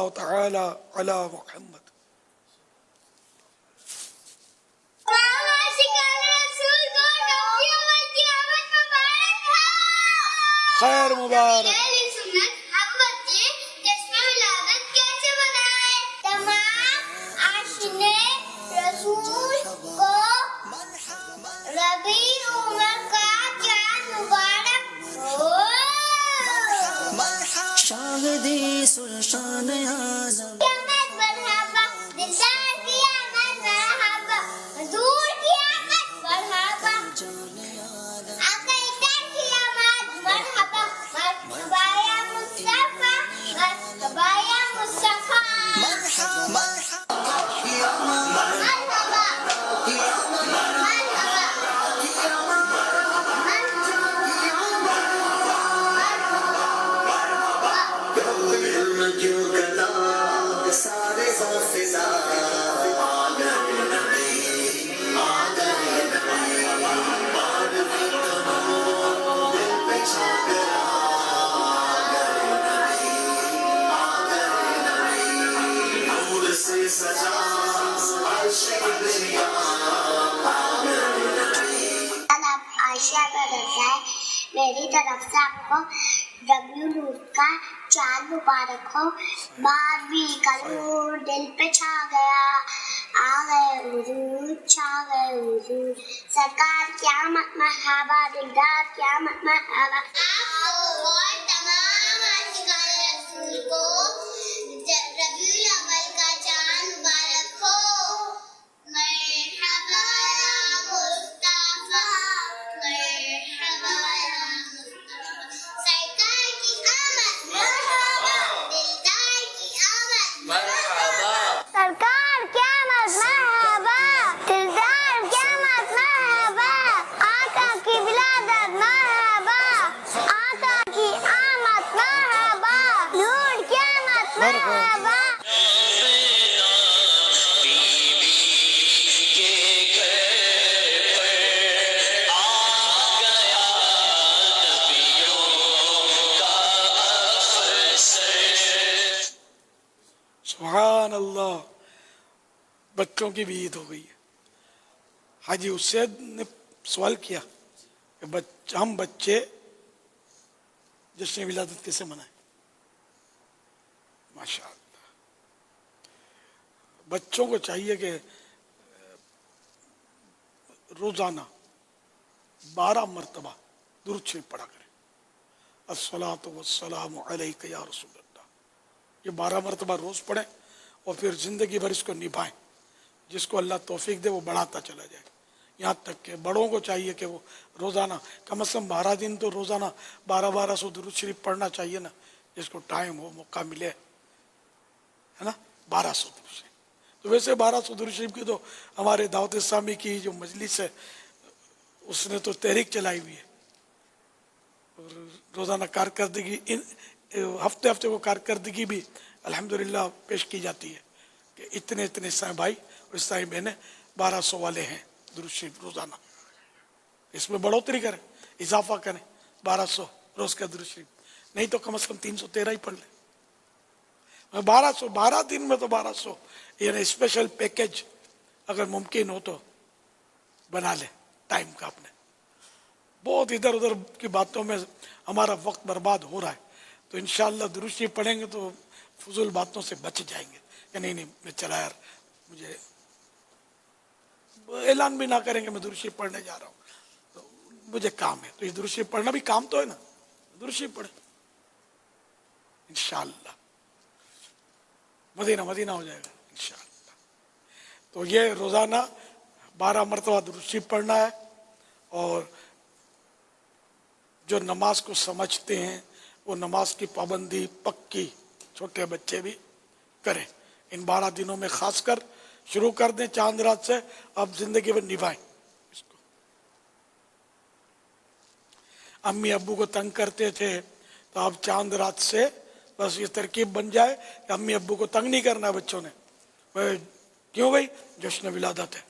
اللہ تعالی علی محمد. خیر مبارک. شاہدی سلطان اعظم میری طرف سے آپ کو ربیع النور کا چاند مبارک ہو. 12ویں کا نور دل پہ چھا گیا, آ گئے حضور, چھا گئے حضور. سرکار قیامت مرحبا, دلدار قیامت مرحبا. اور تمام عاشقان رسول کو ربیع الاول کا چاند مبارک ہو. مرحبا یا مصطفیٰ, مرحبا یا سرکار کی آمد مرحبا, دلدار کی آمد مرحبا. سرکار کی آمد مرحبا, دلدار کی آمد مرحبا. آقا کی ولادت مرحبا, آقا کی آمد مرحبا. نور کی آمد مرحبا. سبحان اللہ. بچوں کی بھی عید ہو گئی ہے. حاجی اسید نے سوال کیا کہ ہم بچے جشن ولادت کیسے منائیں؟ ماشاء اللہ, بچوں کو چاہیے کہ روزانہ 12 مرتبہ درود شریف پڑھا کریں. الصلاۃ والسلام علیک یا رسول اللہ. یہ 12 مرتبہ روز پڑھیں اور پھر زندگی بھر اس کو نبھائیں. جس کو اللہ توفیق دے وہ بڑھاتا چلا جائے. یہاں تک کہ بڑوں کو چاہیے کہ وہ روزانہ کم از کم 12 دن تو روزانہ 1200 درود شریف پڑھنا چاہیے نا, جس کو ٹائم ہو, موقع ملے, ہے نا. 1200 درود شریف. تو ویسے 1200 درود شریف کی تو ہمارے دعوت اسلامی کی جو مجلس ہے اس نے تو تحریک چلائی ہوئی ہے. روزانہ کارکردگی ہفتے ہفتے کو کارکردگی بھی الحمدللہ پیش کی جاتی ہے کہ اتنے عیسائی بھائی اور عیسائی بہنیں 1200 والے ہیں درود شریف روزانہ. اس میں بڑھوتری کریں, اضافہ کریں, 1200 روز کا درود شریف, نہیں تو کم از کم 313 ہی پڑھ لیں. 12 دن میں تو 1200 یعنی اسپیشل پیکج اگر ممکن ہو تو بنا لیں ٹائم کا اپنے. بہت ادھر ادھر کی باتوں میں ہمارا وقت برباد ہو رہا ہے, تو انشاءاللہ درود شریف پڑھیں گے تو فضول باتوں سے بچ جائیں گے کہ نہیں میں چلا یار, مجھے اعلان بھی نہ کریں گے میں درود شریف پڑھنے جا رہا ہوں, تو مجھے کام ہے. تو یہ درود شریف پڑھنا بھی کام تو ہے نا, درود شریف پڑھیں انشاءاللہ. مدینہ ہو جائے گا انشاءاللہ. تو یہ روزانہ 12 مرتبہ درود شریف پڑھنا ہے. اور جو نماز کو سمجھتے ہیں وہ نماز کی پابندی پکی چھوٹے بچے بھی کریں. ان 12 دنوں میں خاص کر شروع کر دیں چاند رات سے, اب زندگی میں نبھائیں اس کو. امی ابو کو تنگ کرتے تھے تو اب چاند رات سے بس یہ ترکیب بن جائے کہ امی ابو کو تنگ نہیں کرنا ہے بچوں نے. کیوں بھائی جشن ولادت ہے,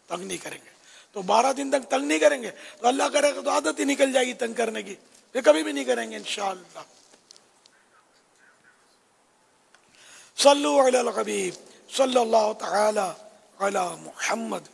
تنگ نہیں کریں گے. تو 12 دن تک تنگ نہیں کریں گے تو اللہ کرے گا تو عادت ہی نکل جائے گی تنگ کرنے کی, پھر کبھی بھی نہیں کریں گے انشاءاللہ. صلو علی الحبیب صلی اللہ تعالی علی محمد